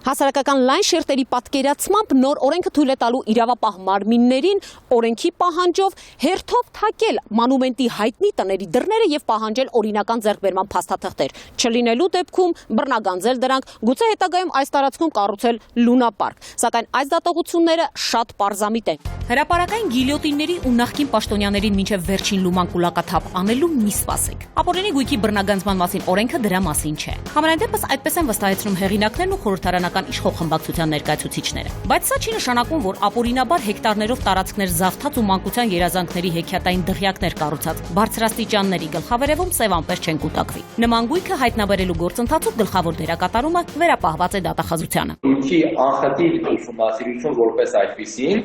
Հասարակական լայն շերտերի պատկերացմամբ նոր օրենքը թույլ է տալու իրավապահ մարմիններին օրենքի պահանջով հերթով թակել մանումենտի հայտնի տների դռները եւ պահանջել օրինական ձեռքբերման փաստաթղթեր, չլինելու դեպքում բռնագանձել դրանք, գուցե հետագայում այս տարածքում կառուցել լունապարկ, սակայն այս դատողությունները շատ պարզամիտ են։ Հրապարակային գիլյոտինների ու նախկին պաշտոնյաներին մինչև վերջին լուման կուլակաթափ անելու մի սպասեք։ Ապօրինի գույքի բռնագանձման մասին օրենքը դրա մասին չէ։ Համենայն դեպս այդպես են վստահեցնում հեղինակներն ու խորհրդարանական իշխող խմբակցության ներկայացուցիչները։ Բայց սա չի նշանակում, որ ապօրինաբար հեկտարներով տարածքներ զավթած ու մանկության երազանքների հեքիաթային դղյակներ կառուցած բարձրաստիճանների գլխավերևում սև ամպեր չեն կուտակվի։ Նման գույքը հայտնաբերելու գործընթացում գլխավոր դերակատարումը վերապահված է դատախազությանը։ Գույքի անխտիր ուսումնասիրություն որպես այդպիսին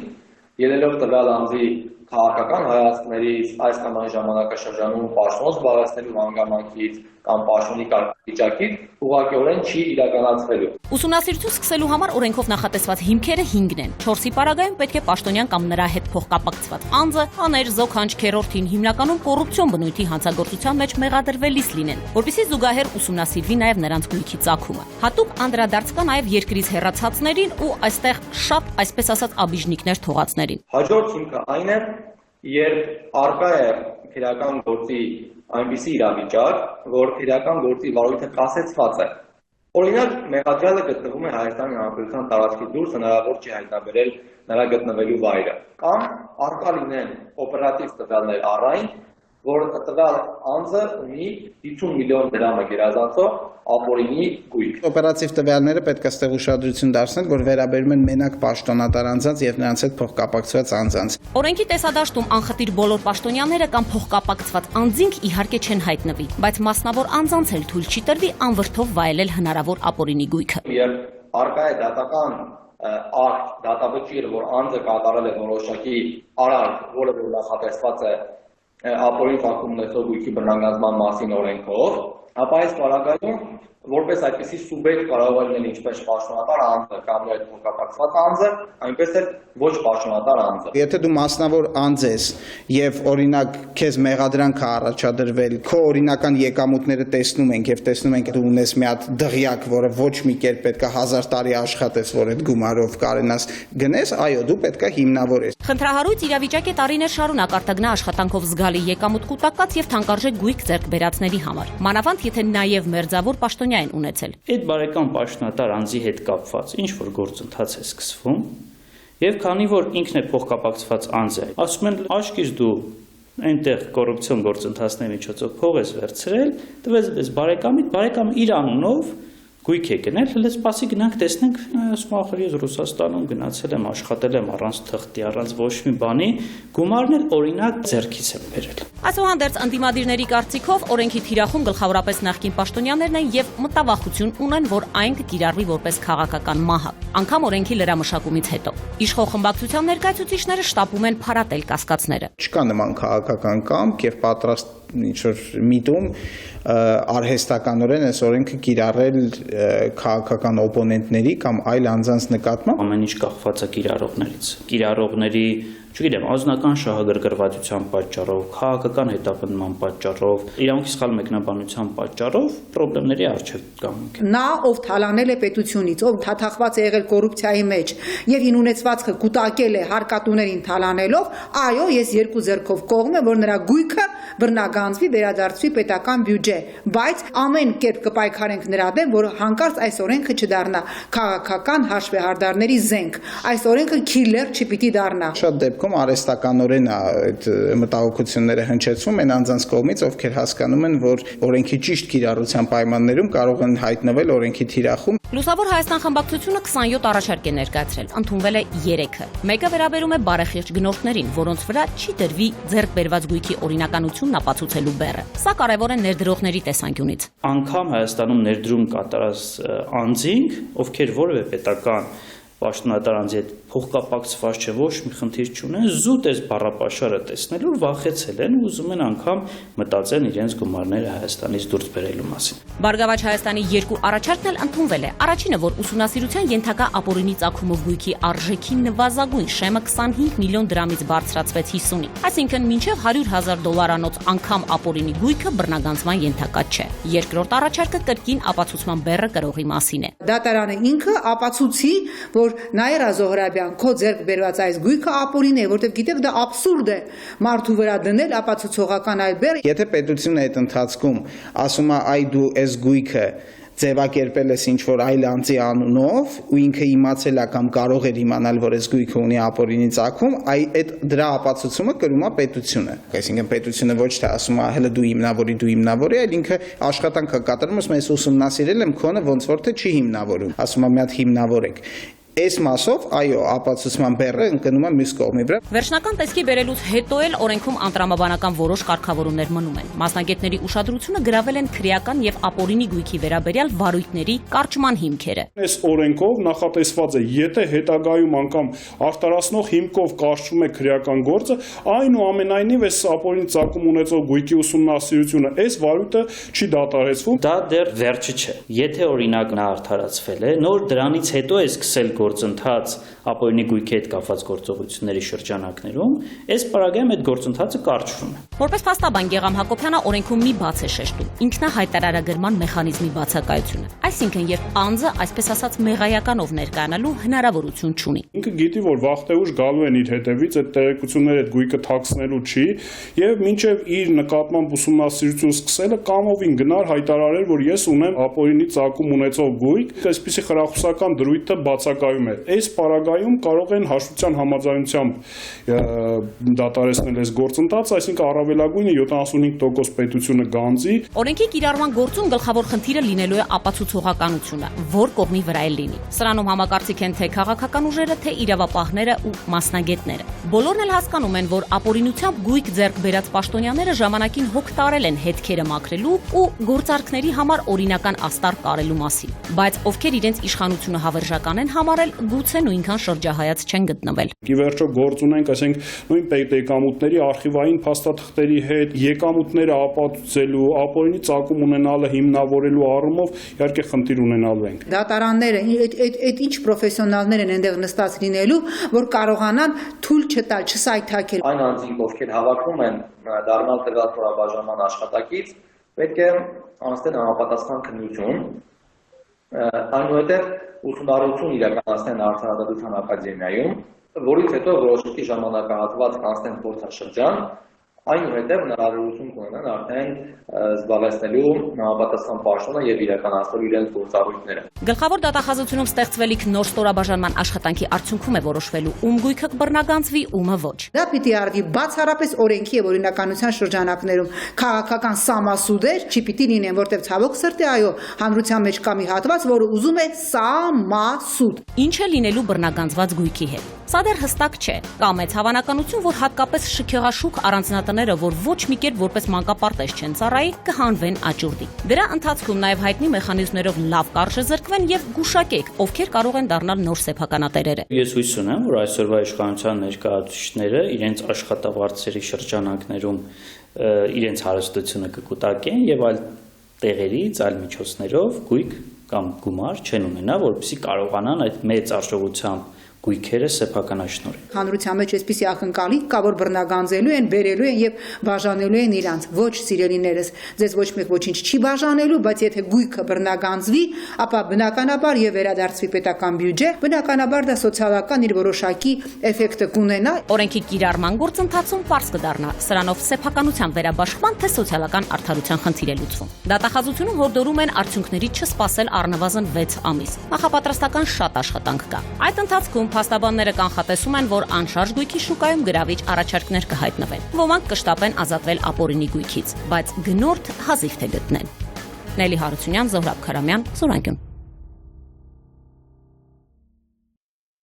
ելելով տվյալ անձի քաղաքական հայացքներից այս կամ այն ժամանակաշրջանում պաշտոն զբաղեցնելու հանգամանքից կամ պաշտոնի կարգավիճակից ուղղակիորեն չի իրականացվելու։ Ուսումնասիրություն սկսելու համար օրենքով նախատեսված հիմքերը 5-ն են։ 4-ի պարագայում պետք է պաշտոնյան կամ նրա հետ փոխկապակցված անձը աներ զոքանչ քերորդին հիմնականում կոռուպցիոն բնույթի հանցագործության մեջ մեղադրվելիս լինեն, որպեսզի զուգահեռ ուսումնասիրվի նաև նրանց գույքի ծագումը։ Հատուկ անդրադարձ կա նաև երկրից հեռացածներին ու այստեղ շատ, այսպես ասած, աբիժնիկներ թողածներին։ Հաջորդ հիմքը այն է, երբ արկա է քրեական գործի այնպիսի իրավիճակ, որ քրեական գործի վարույթը կասեցված է։ Օրինակ, մեղադրյալը գտնվում է Հայաստանի Հանրապետության տարածքից դուրս, հնարավոր չի հայտնաբերել նրա գտնվելու վայրը, կամ արկա լինեն օպերատիվ տվյալներ առայն, որ տվյալ անձը ունի 50 միլիոն դրամը գերազանցող ապօրինի գույք։ Օպերատիվ տվյալները պետք է ստեղ ուշադրություն դարձնել, որ վերաբերում են մենակ պաշտոնատար անձանց եւ նրանց հետ փոխկապակցված անձանց։ Օրենքի տեսադաշտում անխտիր բոլոր պաշտոնյաները կամ փոխկապակցված անձինք իհարկե չեն հայտնվի, բայց մասնավոր անձանց էլ թույլ չի տրվի անվրդով վայելել հնարավոր ապօրինի գույքը։ Երբ արկա է դատական ակտ, դատավճիռ, որ անձը կատարել է որոշակի արարք, որը որ նախատեսված է ապօրին ծագում ունեցող գույքի բռնագանձման մասին օրենքով, ապա այս պարագայում որպես այդպիսի սուբյեկտ կարող է լինել ինչպես պաշտոնատար անձը կամ այդ փոխկապակցված անձը, այնպես էլ ոչ պաշտոնատար անձը։ Եթե դու մասնավոր անձ ես եւ օրինակ քեզ մեղադրանք է առաջադրվել, քո օրինական եկամուտները տեսնում ենք եւ տեսնում ենք դու ունես մի հատ դղյակ, որը ոչ մի կերպ պետքա 1000 տարի աշխատես, որ այդ գումարով կարենաս գնես, այո, դու պետքա հիմնավոր ես։ Խնդրահարույց իրավիճակ է տարիներ շարունակ արտագնա աշխատանքով զգալի եկամուտ կուտակած եւ թանկարժեք գույք ձեռք բերածների համար։ Մանավանդ եթե նաեւ մերձավոր պաշտոնյա են ունեցել։ Այդ բարեկամ պաշտոնատար անձի հետ կապված ինչ որ գործընթաց է սկսվում, եւ քանի որ ինքն է փոխկապակցված անձ է, ասում են աշկից դու այնտեղ կոռուպցիոն գործընթացների միջոցով փող ես վերցրել, տվեց ես բարեկամը իր անունով գույք է գնել, հենց սպասի գնանք տեսնենք, ասում ախր ես Ռուսաստանում գնացել եմ, աշխատել եմ առանց թղթի, առանց ոչ մի բանի, գումարն էլ օրինակ ձեռքից եմ բերել։ Այսուհանդերձ անդիմադիրների կարծիքով օրենքի թիրախում գլխավորապես նախկին պաշտոնյաներն են եւ մտավախություն ունեն, որ այն կկիրառվի որպես քաղաքական մահակ, անգամ օրենքի լրամշակումից հետո։ Իշխող խմբակցության ներկայացուցիչները շտապում են փարատել կասկածները։ Չկա նման քաղաքական կամք եւ պատրաստ ինչ-որ միտում արհեստականորեն այս օրենքը կիրառել քաղաքական օպոնենտների կամ այլ անձանց նկատմամբ։ Ամեն ինչ կախված է կիրառողներից։ Կիրառողների, չգիտեմ, ազնական շահագրգռվածության պատճառով, քաղաքական հետապնդման պատճառով, իրավունքի սխալ մեկնաբանության պատճառով խնդիրների առջև կանգնենք։ Նա, ով թալանել է պետությունից, ով թաթախված է եղել կոռուպցիայի մեջ եւ իր ունեցվածքը կուտակել է հարկատուներին թալանելով, այո, ես երկու ձեռքով կողմ եմ, որ նրա գույքը բռնագանձվի, վերադարձվի պետական բյուջե, բայց ամեն կերպ կպայքարենք նրա դեմ, որ հանկարծ այս օրենքը չդառնա քաղաքական հաշվեհարդարների զենք։ Այս օրենքը քիլեր չպիտի դառնա։ Շատ դեպքում արհեստականորեն այդ մտահոգությունները հնչեցվում են անձանց կողմից, ովքեր հասկանում են, որ օրենքի ճիշտ կիրառության պայմաններում կարող են հայտնվել օրենքի թիրախում։ Լուսավոր Հայաստան խմբակցությունը 27 առաջարկ է ներկայացրել, ընդունվել է 3-ը։ Մեկը վերաբերում է բարեխիղճ գնորդներին, որոնց վրա չի դրվի ձեռք բերված գույքի օրինականությունն ապացուցելու բեռը։ Սա կարևոր է ներդրողների տեսանկյունից։ Անգամ Հայաստանում ներդրում կատարած անձինք, ովքեր որևէ պետական պաշտոնատար անձի հետ փոխկապակցված չէ, ոչ մի խնդիր չունեն, զուտ այս բառապաշարը տեսնելով վախեցել են ու ուզում են անգամ մտածեն իրենց գումարները Հայաստանից դուրս բերելու մասին։ Բարգավաճ Հայաստանի երկու առաջարկն էլ ընդունվել է։ Առաջինը, որ ուսումնասիրության ենթակա ապօրինի ծագումով գույքի արժեքի նվազագույն շեմը 25 միլիոն դրամից բարձրացվեց 50-ի, այսինքն մինչև $100,000 անգամ ապօրինի գույքը բռնագանձման ենթակա չէ։ Երկրորդ առաջարկը կրկին ապացուցման բեռը կրողի մասին է։ Դատարանը ինքը ապացուցի, որ Նաիրա Զոհրաբյան քո ձեռք բերված այս գույքը ապօրին է, որտեղ գիտեք դա աբսուրդ է մարդու վրա դնել ապացուցողական այլ բեռ։ Եթե պետությունը այդ ընթացքում ասում է այ դու այս գույքը ձևակերպել ես ինչ-որ այլ անձի անունով ու ինքը իմացել է կամ կարող էր իմանալ, որ այս գույքը ունի ապօրինի ծագում, այդ դրա ապացուցումը կրում է պետությունը։ Այսինքն պետությունը ոչ թե ասում է հələ դու հիմնավորի, այլ ինքը աշխատանք է կատարում, ասում է ես ուսումնասիրել եմ քոնը ոնց որ թե չի հիմնավորում, ասում է մի հատ հիմնավորեք։ Այս մասով, այո, ապացուցման բեռը ընկնում է մյուս կողմի վրա։ Վերջնական տեսքի բերելուց հետո էլ օրենքում անդրամաբանական որոշ կարգավորումներ մնում են։ Մասնագետների ուշադրությունը գրավել են քրեական եւ ապօրինի գույքի վերաբերյալ վարույթների կարճման հիմքերը։ Այս օրենքով նախատեսված է, եթե հետագայում անգամ արտարացնող հիմքով կարճում է քրեական գործը, այնուամենայնիվ այս ապօրին ծագում ունեցող գույքի ուսումնասիրությունը այս վարույթը չի դադարեցվում։ Դա դեռ վերջը չէ։ Եթե օրինակ նա արդարացվել է, նոր դրանից հետո է սկսել գործընթաց ապօրինի գույքի հետ կապված գործողությունների շրջանակներում, այս պարագայում այդ գործընթացը կարճվում է։ Որպես փաստաբան Գեգամ Հակոբյանը օրենքում մի բաց է շեշտում՝ ինքնահայտարարագրման մեխանիզմի բացակայությունը։ Այսինքն, երբ անձը, այսպես ասած, մեղայականով ներկայանալու հնարավորություն չունի։ Ինքը գիտի, որ վաղ թե ուշ գալու են իր հետևից այդ տեղեկությունները այդ գույքը թաքցնելու չի, եւ մինչեւ իր նկատմամբ ուսումնասիրություն սկսելը կամովին գնար հայտարարել, որ ես ունեմ ապօրինի ծագում ունեցող գույք, այսպիսի խրախուսական դրույթը բացակայում է։ Այս պարագայում կարող են հաշվության համաձայնությամբ դատարեցնել այս գործընթացը, այսինքն առավելագույնը 75% պետությունը գանձի։ Օրենքի կիրառման գործում գլխավոր խնդիրը լինելու է ապացուցողականությունը, որ կողմի վրա է լինի։ Սրանում համակարծիք են թե քաղաքական ուժերը, թե իրավապահները ու մասնագետները։ Բոլորն էլ հասկանում են, որ ապօրինությամբ գույք ձեռք բերած պաշտոնյաները ժամանակին հոգ տարել են հետքերը մաքրելու ու գործարքների համար օրինական աստար կարելու մասին։ Բայց ովքեր իրենց իշխանությունը հավերժական են համարել, գուցե նույնքան շրջահայաց չեն գտնվել։ Ի վերջո գործ ունենք, ասենք, նույն պետեկամուտների արխիվային փաստաթղթերի հետ եկամուտները ապացուցելու, ապօրինի ծագում ունենալը հիմնավորելու առումով իհարկե խնդիր ունենալու ենք։ Դատարանները այդ ինչ պրոֆեսիոնալներ են այնտեղ նստած լինելու, որ կարողանան թույլ չտալ, չսայթաքել։ Այն անձինք, ովքեր հավաքվում են դառնալ տվյալ խորաբաժանման աշխատակից, պետք է անցնեն համապատասխան քննություն, այնուհետև ուսումնառություն իրականացնեն Արդարադատության ակադեմիայում, որից հետո որոշակի ժամանակահատված կանցնեն փորձաշրջան, այնուհետև հնարավորություն կունենան արդեն զբաղեցնելու համապատասխան պաշտոնը եւ իրականացնելու իրենց գործառույթները։ Գլխավոր դատախազությունում ստեղծվելիք նոր ստորաբաժանման աշխատանքի արդյունքում է որոշվելու ում գույքը կբռնագանձվի, ումը ոչ։ Դա պիտի արվի բացառապես օրենքի եւ օրինականության շրջանակներում քաղաքական սամասուդեր չի պիտի լինեն, որտեղ ցավոք սրտի այո, հանրության մեջ կա մի հատված, որը ուզում է սամասուդ։ Ինչ է լինելու բռնագանձված գույքի հետ։ Սա դեռ հստակ չէ։ Կա մեծ հավանականություն, որ հատկապես շքեղաշուք առանձնատները, որ ոչ մի կերպ որպես մանկապարտեզ չեն ծառայի, կհանվեն աճուրդի։ Դրա ընթացքում նաև հայտնի մեխանիզմներով լավ կարժեզրկվեն եւ գուշակեք, ովքեր կարող են դառնալ նոր սեփականատերերը։ Ես հույս ունեմ, որ այսօրվա իշխանության ներկայացուցիչները իրենց աշխատավարձերի շրջանակներում իրենց հարստությունը կկուտակեն եւ այլ տեղերից, այլ միջոցներով գույք կամ գումար չեն ունենա, որպեսզի կարողանան այդ մեծ արժողությամբ գույքերը սեփականաշնորհել։ Հանրության մեջ այսպիսի ակնկալիք կա, որ բռնագանձելու են, բերելու են եւ բաժանելու են իրանց։ Ոչ, սիրելիներս, ձեզ ոչ մեկ ոչինչ չի բաժանելու, բայց եթե գույքը բռնագանձվի, ապա բնականաբար եւ վերադարձվի պետական բյուջե, բնականաբար դա սոցիալական իր որոշակի էֆեկտը կունենա։ Օրենքի կիրառման գործընթացում պարզ կդառնա, սրանով սեփականության վերաբաշխման թե սոցիալական արդարության խնդիր է լուծվում։ Դատախազությունում հորդորում են արդյունքների չսպասել առնվազն 6 ամիս։ Նախապատրաստական շատ աշխատանք կա։ Այդ ընթացքում փաստաբանները կանխատեսում են, որ անշարժ գույքի շուկայում գրավիչ առաջարկներ կհայտնվեն։ Ոմանք կշտապեն ազատվել ապօրինի գույքից, բայց գնորդ հազիվ թե գտնեն։ Նելի Հարությունյան, Զոհրաբ Քարամյան, Զորանկյուն։